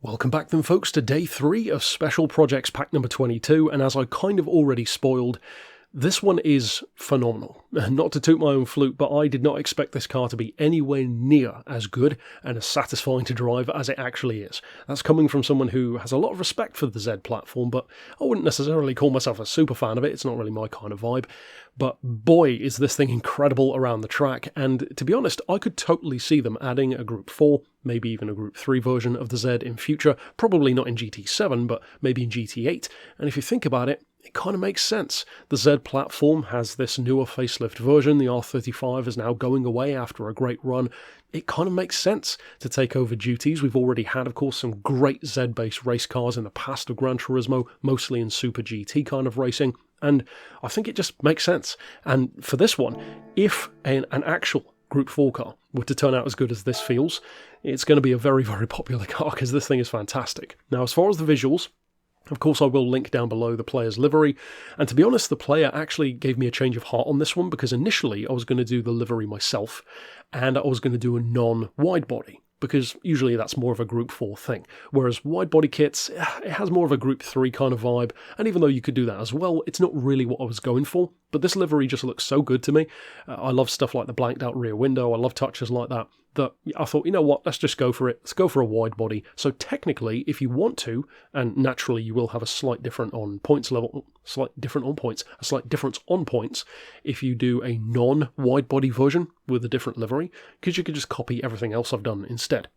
Welcome back then folks to day 3 of Special Projects pack number 22, and as I kind of already spoiled, this one is phenomenal. Not to toot my own flute, but I did not expect this car to be anywhere near as good and as satisfying to drive as it actually is. That's coming from someone who has a lot of respect for the Z platform, but I wouldn't necessarily call myself a super fan of it. It's not really my kind of vibe. But boy, is this thing incredible around the track, and to be honest, I could totally see them adding a Group 4, maybe even a Group 3 version of the Z in future, probably not in GT7, but maybe in GT8, and if you think about it, it kind of makes sense. The Z platform has this newer facelift version, the R35 is now going away after a great run. It kind of makes sense to take over duties. We've already had, of course, some great Z-based race cars in the past of Gran Turismo, mostly in Super GT kind of racing, and I think it just makes sense. And for this one, if an actual Group 4 car were to turn out as good as this feels, it's going to be a very, very popular car because this thing is fantastic. Now, as far as the visuals, of course, I will link down below the player's livery, and to be honest, the player actually gave me a change of heart on this one because initially I was going to do the livery myself, and I was going to do a non-wide body, because usually that's more of a Group 4 thing, whereas wide body kits, it has more of a Group 3 kind of vibe, and even though you could do that as well, it's not really what I was going for, but this livery just looks so good to me. I love stuff like the blanked out rear window, I love touches like that I thought, you know what, let's just go for it. Let's go for a wide body. So technically, if you want to, and naturally you will have a slight difference on points if you do a non-wide body version with a different livery, because you could just copy everything else I've done instead.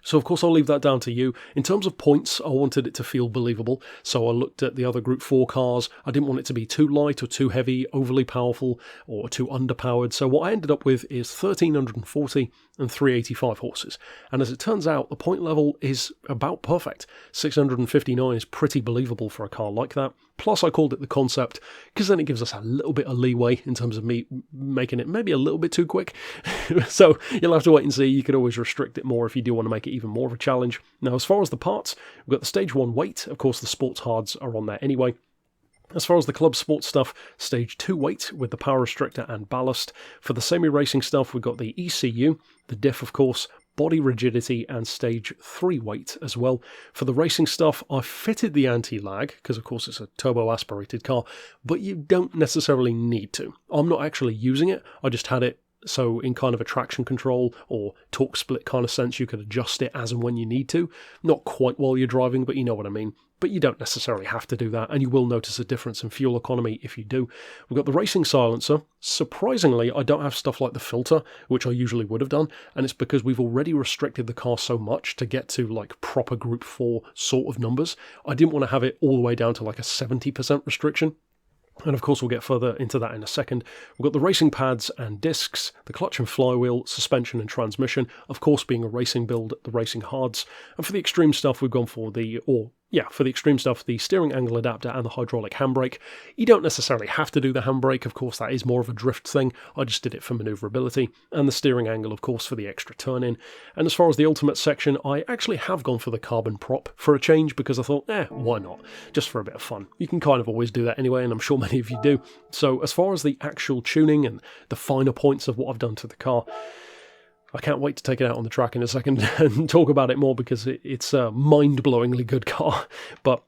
So of course I'll leave that down to you. In terms of points, I wanted it to feel believable, so I looked at the other Group 4 cars. I didn't want it to be too light or too heavy, overly powerful or too underpowered, so what I ended up with is 1340 and 385 horses. And as it turns out, the point level is about perfect. 659 is pretty believable for a car like that. Plus I called it the concept, because then it gives us a little bit of leeway in terms of me making it maybe a little bit too quick. So you'll have to wait and see. You could always restrict it more if you do want to make it even more of a challenge. Now, as far as the parts, we've got the Stage 1 weight. Of course, the sports hards are on there anyway. As far as the club sports stuff, Stage 2 weight with the power restrictor and ballast. For the semi-racing stuff, we've got the ECU, the diff, of course, body rigidity, and Stage 3 weight as well. For the racing stuff, I fitted the anti-lag, because of course it's a turbo-aspirated car, but you don't necessarily need to. I'm not actually using it, I just had it so in kind of a traction control or torque split kind of sense, you could adjust it as and when you need to. Not quite while you're driving, but you know what I mean. But you don't necessarily have to do that, and you will notice a difference in fuel economy if you do. We've got the racing silencer. Surprisingly, I don't have stuff like the filter, which I usually would have done, and it's because we've already restricted the car so much to get to like proper Group 4 sort of numbers. I didn't want to have it all the way down to like a 70% restriction. And of course we'll get further into that in a second. We've got the racing pads and discs, the clutch and flywheel, suspension and transmission, of course being a racing build, the racing hards. And for the extreme stuff we've gone for the steering angle adapter and the hydraulic handbrake. You don't necessarily have to do the handbrake, of course that is more of a drift thing, I just did it for manoeuvrability. And the steering angle, of course, for the extra turn-in. And as far as the ultimate section, I actually have gone for the carbon prop for a change, because I thought, why not? Just for a bit of fun. You can kind of always do that anyway, and I'm sure many of you do. So as far as the actual tuning and the finer points of what I've done to the car, I can't wait to take it out on the track in a second and talk about it more, because it's a mind-blowingly good car. But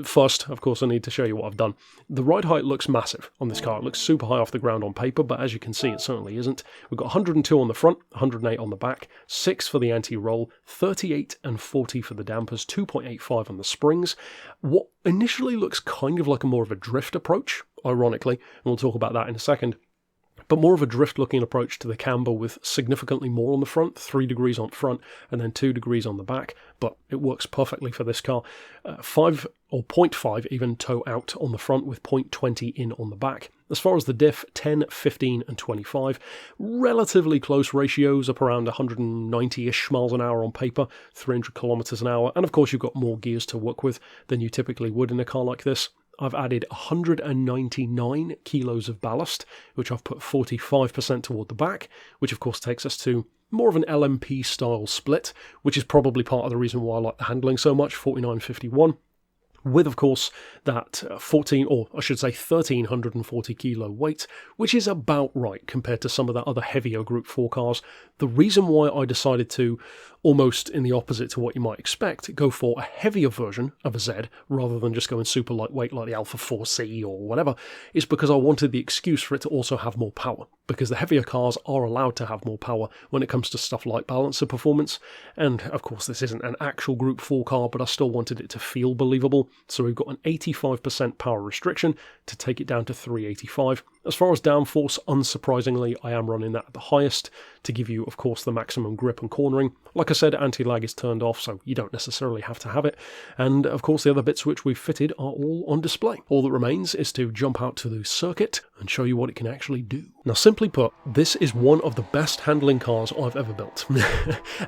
first, of course, I need to show you what I've done. The ride height looks massive on this car. It looks super high off the ground on paper, but as you can see, it certainly isn't. We've got 102 on the front, 108 on the back, 6 for the anti-roll, 38 and 40 for the dampers, 2.85 on the springs. What initially looks kind of like a more of a drift approach, ironically, and we'll talk about that in a second. But more of a drift-looking approach to the camber with significantly more on the front, 3 degrees on front and then 2 degrees on the back, but it works perfectly for this car. 5 or 0.5 even toe out on the front with 0.20 in on the back. As far as the diff, 10, 15 and 25, relatively close ratios, up around 190-ish miles an hour on paper, 300 kilometers an hour, and of course you've got more gears to work with than you typically would in a car like this. I've added 199 kilos of ballast, which I've put 45% toward the back, which of course takes us to more of an LMP style split, which is probably part of the reason why I like the handling so much, 49-51. with, of course, that 1340 kilo weight, which is about right compared to some of the other heavier Group 4 cars. The reason why I decided to, almost in the opposite to what you might expect, go for a heavier version of a Z rather than just going super lightweight like the Alpha 4C or whatever, is because I wanted the excuse for it to also have more power, because the heavier cars are allowed to have more power when it comes to stuff like balancer performance. And of course this isn't an actual Group 4 car, but I still wanted it to feel believable. So we've got an 85% power restriction to take it down to 385. As far as downforce, unsurprisingly, I am running that at the highest to give you, of course, the maximum grip and cornering. Like I said, anti-lag is turned off, so you don't necessarily have to have it. And of course, the other bits which we've fitted are all on display. All that remains is to jump out to the circuit and show you what it can actually do. Now, simply put, this is one of the best handling cars I've ever built.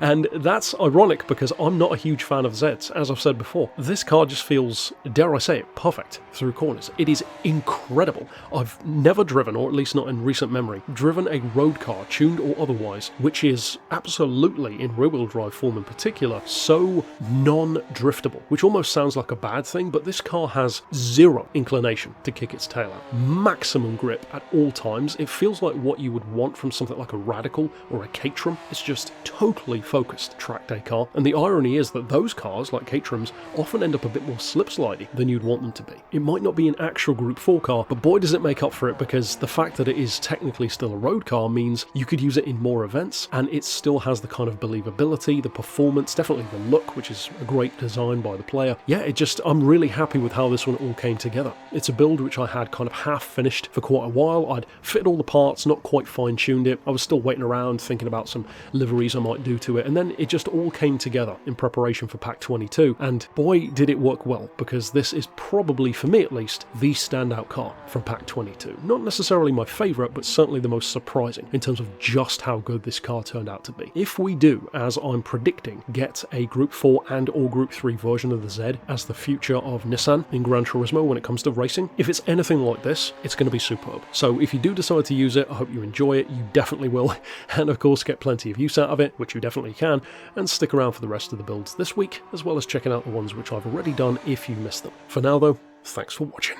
And that's ironic because I'm not a huge fan of Zs, as I've said before. This car just feels, dare I say it, perfect through corners. It is incredible. I've never driven, or at least not in recent memory, driven a road car, tuned or otherwise, which is absolutely, in rear-wheel drive form in particular, so non-driftable, which almost sounds like a bad thing, but this car has zero inclination to kick its tail out. Maximum grip at all times. It feels like what you would want from something like a Radical or a Caterham. It's just totally focused track day car, and the irony is that those cars, like Caterhams, often end up a bit more slip-slidey than you'd want them to be. It might not be an actual Group 4 car, but boy does it make up for it, because the fact that it is technically still a road car means you could use it in more events, and it still has the kind of believability, the performance, definitely the look, which is a great design by the player. Yeah, I'm really happy with how this one all came together. It's a build which I had kind of half finished for quite a while. I'd fitted all the parts, not quite fine-tuned it. I was still waiting around thinking about some liveries I might do to it, and then it just all came together in preparation for Pack 22, and boy did it work well, because this is probably, for me at least, the standout car from Pack 22. Not necessarily my favourite, but certainly the most surprising in terms of just how good this car turned out to be. If we do, as I'm predicting, get a Group 4 and or Group 3 version of the Z as the future of Nissan in Gran Turismo when it comes to racing, if it's anything like this, it's going to be superb. So if you do decide to use it, I hope you enjoy it. You definitely will, and of course get plenty of use out of it, which you definitely can, and stick around for the rest of the builds this week, as well as checking out the ones which I've already done if you missed them. For now though, thanks for watching.